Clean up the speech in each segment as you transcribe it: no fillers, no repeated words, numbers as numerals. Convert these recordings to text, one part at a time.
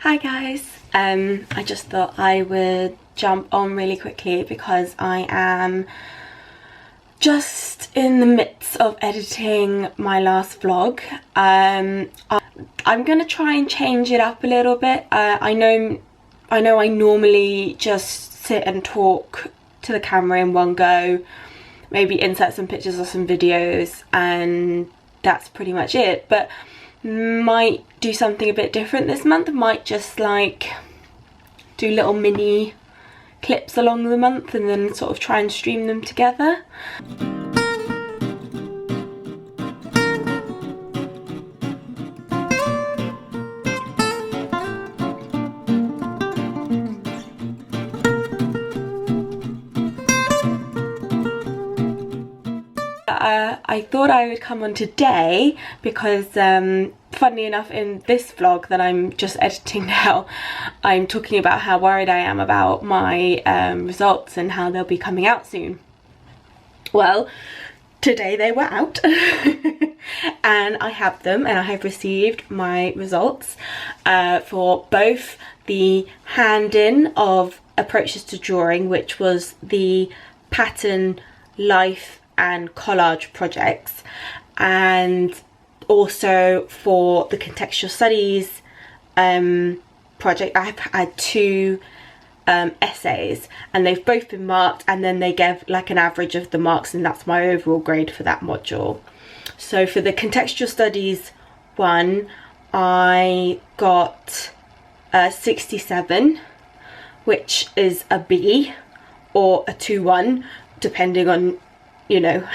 Hi guys, I just thought I would jump on really quickly because I am just in the midst of editing my last vlog. I'm gonna try and change it up a little bit. I know I normally just sit and talk to the camera in one go, maybe insert some pictures or some videos, and that's pretty much it, but might do something a bit different this month. Might just like do little mini clips along the month and then sort of try and stream them together. I thought I would come on today because funnily enough, in this vlog that I'm just editing now, I'm talking about how worried I am about my results and how they'll be coming out soon. Well, today they were out and I have them, and I have received my results for both the hand-in of approaches to drawing, which was the pattern, life and collage projects, and also for the contextual studies project. I've had two essays and they've both been marked, and then they gave like an average of the marks, and that's my overall grade for that module. So for the contextual studies one, I got 67, which is a B or a 2-1 depending on, you know,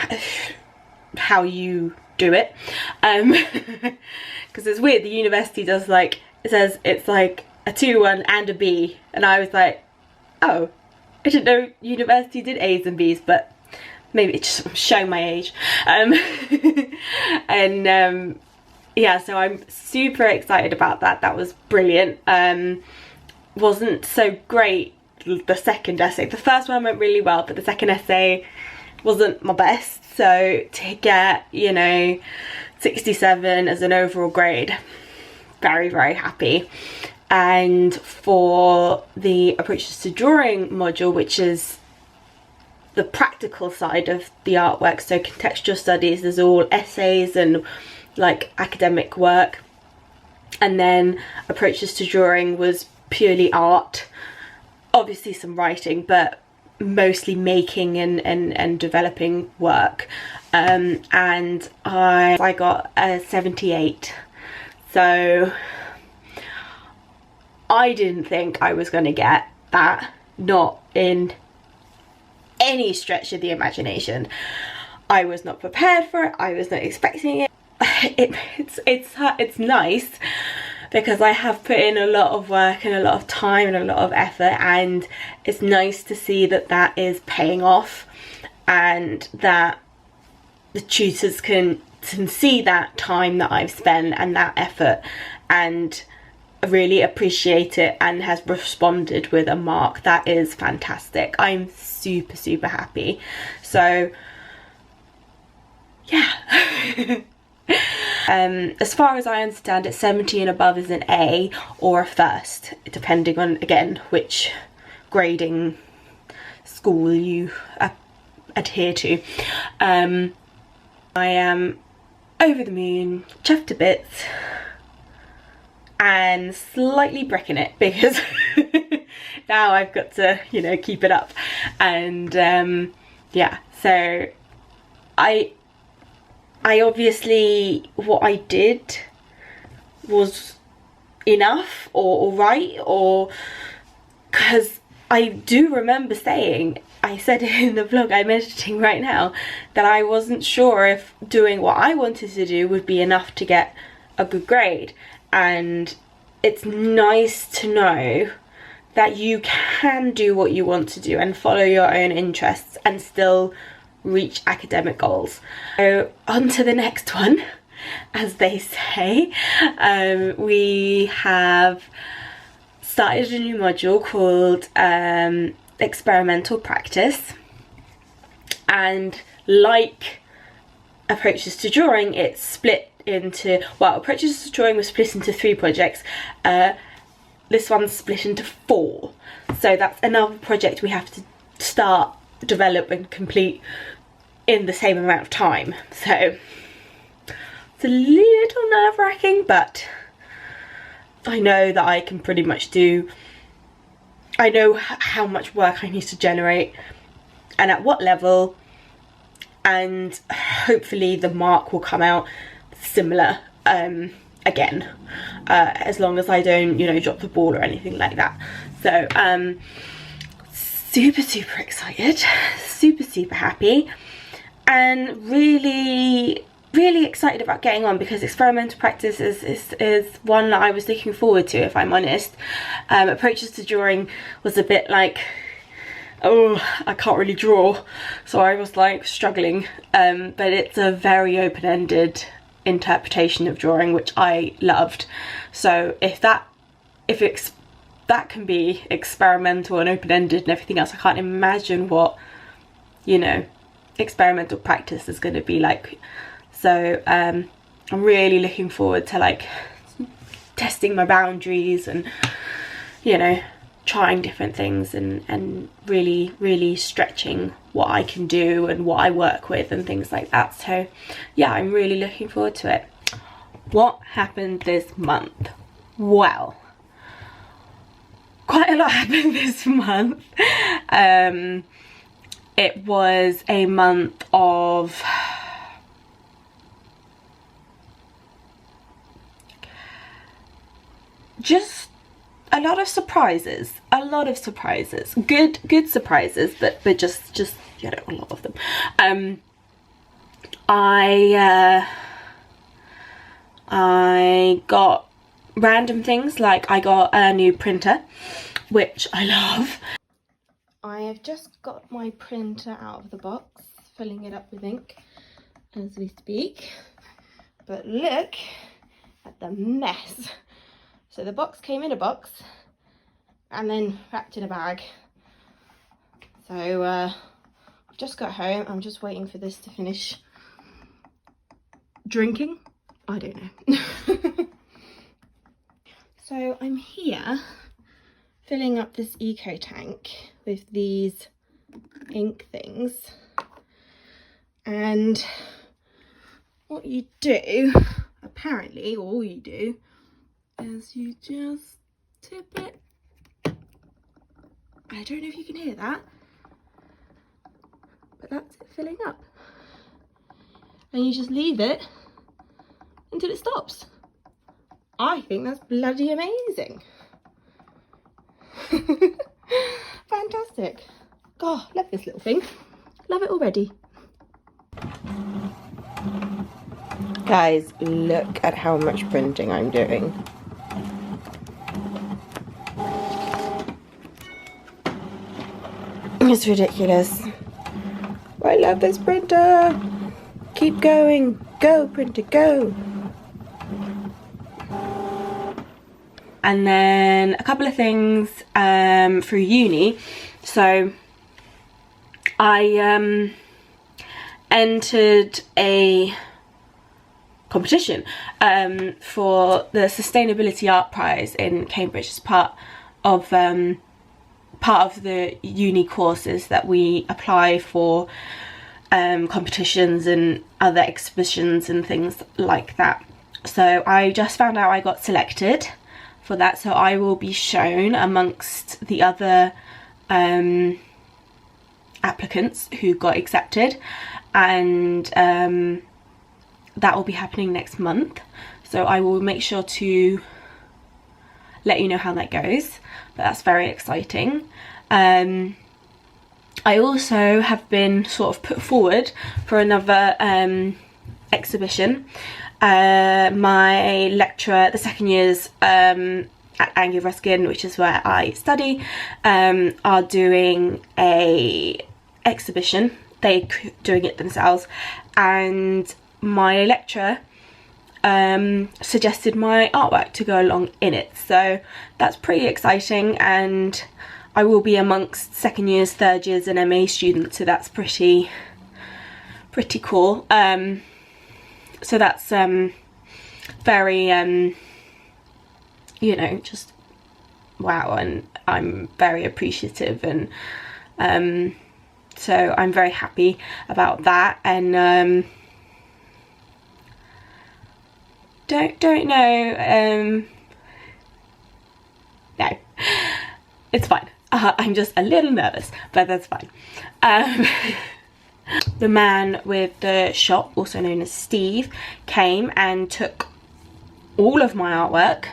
how you do it, because it's weird. The university does, like, it says it's like a 2-1 and a B, and I was like, oh, I didn't know university did A's and B's, but maybe it's just showing my age. And yeah, so I'm super excited about that. That was brilliant. Wasn't so great the second essay. The first one went really well, but the second essay wasn't my best. So to get, you know, 67 as an overall grade, very, very happy. And for the approaches to drawing module, which is the practical side of the artwork, so contextual studies is all essays and like academic work, and then approaches to drawing was purely art, obviously some writing, but mostly making and developing work. And I got a 78, so I didn't think I was going to get that, not in any stretch of the imagination. I was not prepared for it. I was not expecting it. It's nice because I have put in a lot of work and a lot of time and a lot of effort, and it's nice to see that that is paying off, and that the tutors can see that time that I've spent and that effort and really appreciate it, and has responded with a mark. That is fantastic. I'm super, super happy. So yeah. As far as I understand it, 70 and above is an A or a first, depending on, again, which grading school you adhere to. I am over the moon, chuffed to bits, and slightly bricking it because now I've got to, you know, keep it up. And yeah, so I obviously, what I did was enough or right, or because I do remember saying, I said it in the vlog I'm editing right now, that I wasn't sure if doing what I wanted to do would be enough to get a good grade. And it's nice to know that you can do what you want to do and follow your own interests and still reach academic goals. So on to the next one, as they say. We have started a new module called experimental practice, and like approaches to drawing, it's split into, well, approaches to drawing was split into 3 projects: this one's split into 4, so that's another project we have to start, develop and complete in the same amount of time. So it's a little nerve-wracking, but I know that I can pretty much do, I know how much work I need to generate and at what level, and hopefully the mark will come out similar again, as long as I don't, you know, drop the ball or anything like that. So super excited, super happy, and really excited about getting on, because experimental practice is one that I was looking forward to, if I'm honest. Approaches to drawing was a bit like, oh, I can't really draw, so I was like struggling, but it's a very open-ended interpretation of drawing, which I loved. So if that can be experimental and open-ended and everything else, I can't imagine what, you know, experimental practice is going to be like. So I'm really looking forward to like testing my boundaries and, you know, trying different things and really stretching what I can do and what I work with and things like that. So yeah, I'm really looking forward to it. What happened this month? Well, quite a lot happened this month. It was a month of just a lot of surprises, good surprises, but just you know, a lot of them. I got random things, like I got a new printer, which I love. I have just got my printer out of the box, filling it up with ink as we speak, but look at the mess. So the box came in a box and then wrapped in a bag. So I've just got home. I'm just waiting for this to finish drinking. I don't know. So I'm here filling up this eco tank with these ink things. And what you do, apparently all you do, is you just tip it. I don't know if you can hear that, but that's it filling up. And you just leave it until it stops. I think that's bloody amazing. Fantastic. God, love this little thing. Love it already. Guys, look at how much printing I'm doing. It's ridiculous. I love this printer. Keep going. Go, printer, go. And then a couple of things through uni. So I entered a competition for the Sustainability Art Prize in Cambridge as part of the uni courses that we apply for competitions and other exhibitions and things like that. So I just found out I got selected for that, so I will be shown amongst the other applicants who got accepted, and that will be happening next month. So I will make sure to let you know how that goes, but that's very exciting. I also have been sort of put forward for another exhibition. My lecturer, the second years at Anglia Ruskin, which is where I study, are doing a exhibition. They're doing it themselves, and my lecturer suggested my artwork to go along in it. So that's pretty exciting, and I will be amongst second years, third years and MA students, so that's pretty cool. So that's very you know, just wow, and I'm very appreciative, and so I'm very happy about that. And don't know, no, it's fine. I'm just a little nervous, but that's fine. The man with the shop, also known as Steve, came and took all of my artwork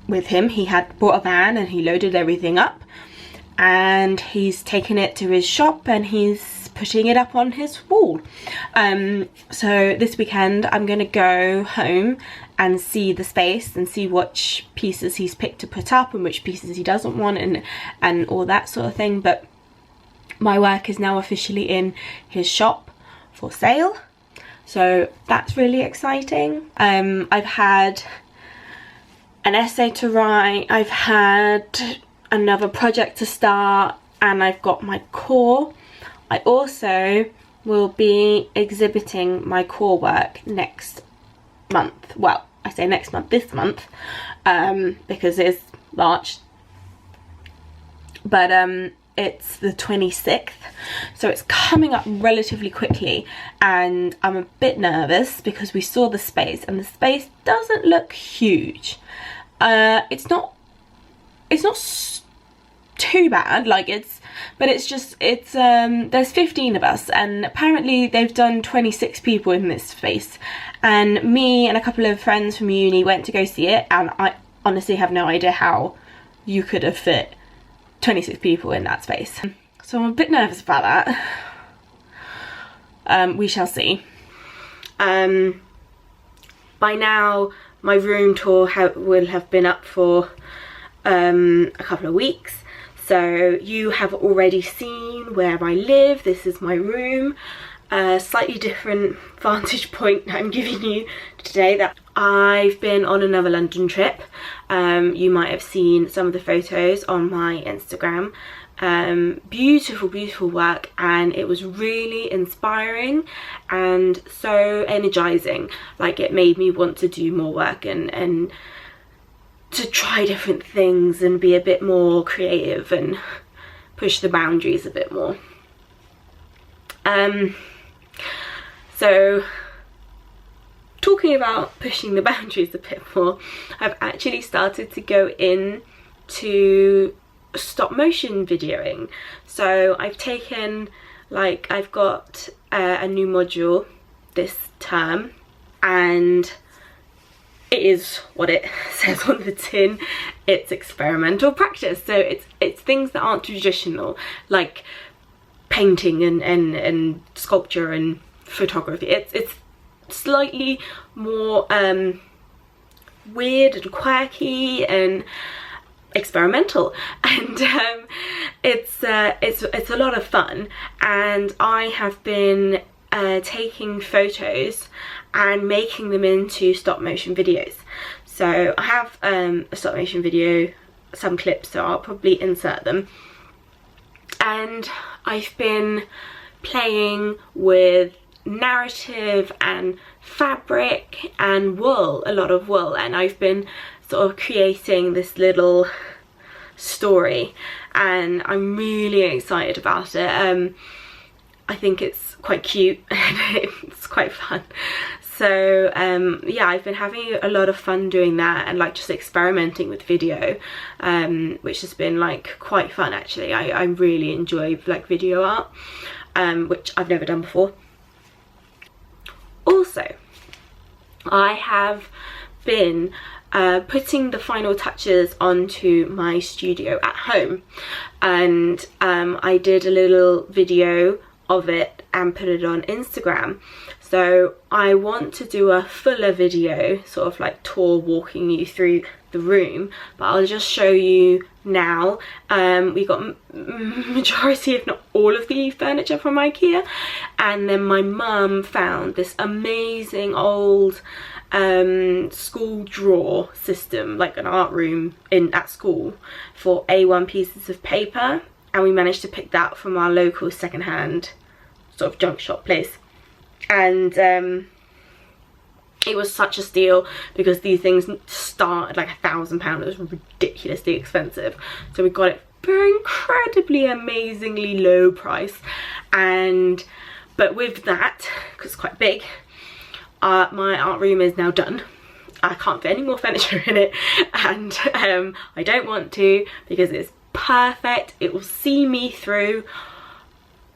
with him. He had brought a van and he loaded everything up, and he's taken it to his shop and he's putting it up on his wall. So this weekend I'm gonna go home and see the space and see which pieces he's picked to put up and which pieces he doesn't want, and all that sort of thing. But my work is now officially in his shop for sale, so that's really exciting. I've had an essay to write, I've had another project to start, and I've got my core. I also will be exhibiting my core work next month. Well, I say next month, this month, because it's March, but it's the 26th, so it's coming up relatively quickly, and I'm a bit nervous because we saw the space and the space doesn't look huge. It's not too bad, like there's 15 of us, and apparently they've done 26 people in this space, and me and a couple of friends from uni went to go see it, and I honestly have no idea how you could have fit 26 people in that space. So I'm a bit nervous about that. We shall see. By now my room tour will have been up for a couple of weeks, so you have already seen where I live. This is my room. A slightly different vantage point I'm giving you today. That I've been on another London trip. You might have seen some of the photos on my Instagram. Beautiful, beautiful work, and it was really inspiring and so energizing. Like, it made me want to do more work and to try different things and be a bit more creative and push the boundaries a bit more. So talking about pushing the boundaries a bit more, I've actually started to go into stop motion videoing. So I've taken, like, I've got a new module this term, and it is what it says on the tin. It's experimental practice, so it's things that aren't traditional, like painting and sculpture and photography. It's slightly more weird and quirky and experimental, and it's a lot of fun. And I have been taking photos and making them into stop motion videos. So I have a stop motion video, some clips, so I'll probably insert them. And I've been playing with narrative and fabric and wool, a lot of wool, and I've been sort of creating this little story, and I'm really excited about it. I think it's quite cute and it's quite fun. So yeah, I've been having a lot of fun doing that, and like just experimenting with video, which has been like quite fun actually. I really enjoy like video art, which I've never done before. Also, I have been putting the final touches onto my studio at home, and I did a little video of it and put it on Instagram. So I want to do a fuller video, sort of like tour walking you through the room, but I'll just show you now. We got majority, if not all, of the furniture from IKEA, and then my mum found this amazing old school drawer system, like an art room at school, for A1 pieces of paper, and we managed to pick that from our local secondhand sort of junk shop place. And It was such a steal because these things start at like £1,000. It was ridiculously expensive, so we got it for an incredibly amazingly low price. And but with that, because it's quite big, my art room is now done. I can't fit any more furniture in it, and I don't want to, because it's perfect. It will see me through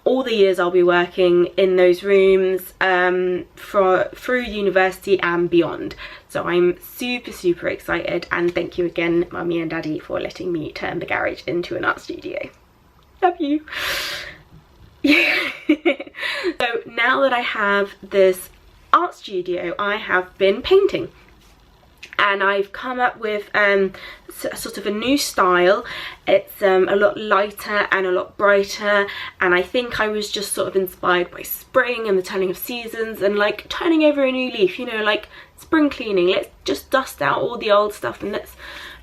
all the years I'll be working in those rooms, through university and beyond. So I'm super excited, and thank you again, Mummy and Daddy, for letting me turn the garage into an art studio. Love you. Yeah. So now that I have this art studio, I have been painting. And I've come up with sort of a new style. It's a lot lighter and a lot brighter, and I think I was just sort of inspired by spring and the turning of seasons and like turning over a new leaf, you know, like spring cleaning. Let's just dust out all the old stuff and let's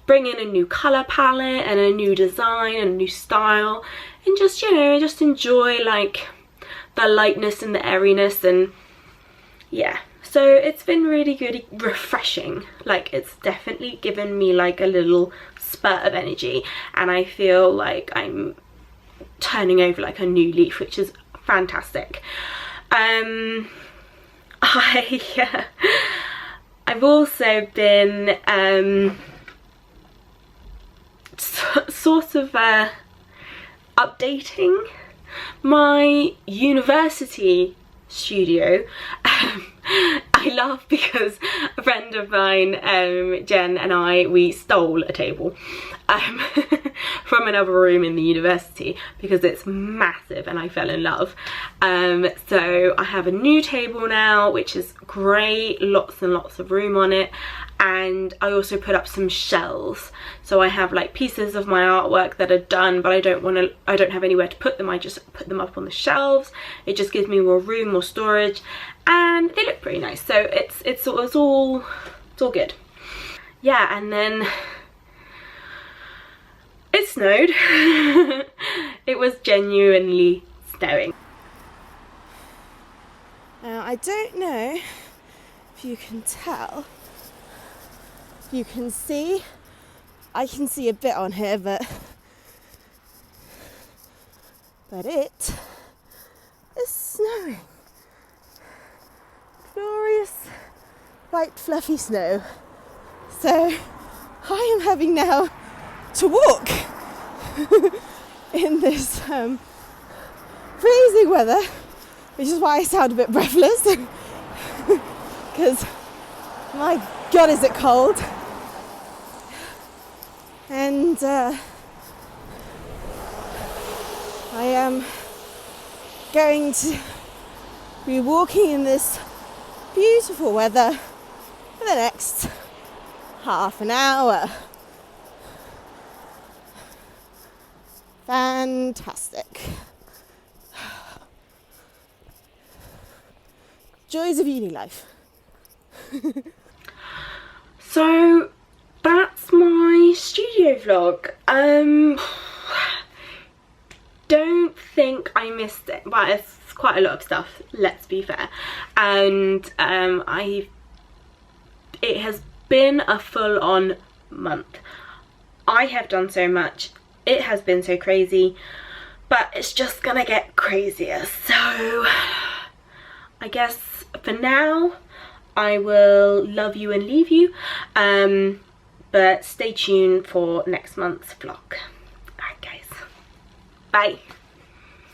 bring in a new colour palette and a new design and a new style, and just, you know, just enjoy like the lightness and the airiness. And yeah, so it's been really good, refreshing. Like, it's definitely given me like a little spurt of energy, and I feel like I'm turning over like a new leaf, which is fantastic. I've also been sort of updating my university studio. I laugh because a friend of mine, Jen, and we stole a table from another room in the university because it's massive, and I fell in love. So I have a new table now, which is great, lots and lots of room on it. And I also put up some shelves, so I have like pieces of my artwork that are done, but I don't have anywhere to put them. I just put them up on the shelves. It just gives me more room, more storage, and they look pretty nice. So it's all good. Yeah, and then it snowed. It was genuinely snowing. I don't know if you can tell. You can see, I can see a bit on here, but it is snowing. Glorious white fluffy snow. So I am having now to walk in this freezing weather, which is why I sound a bit breathless, because my God, is it cold. And I am going to be walking in this beautiful weather for the next half an hour. Fantastic. Joys of uni life. So that's my studio vlog. Don't think I missed it. Well, it's quite a lot of stuff, let's be fair. And it has been a full-on month. I have done so much. It has been so crazy, but it's just gonna get crazier. So I guess for now I will love you and leave you, but stay tuned for next month's vlog. Alright guys, bye.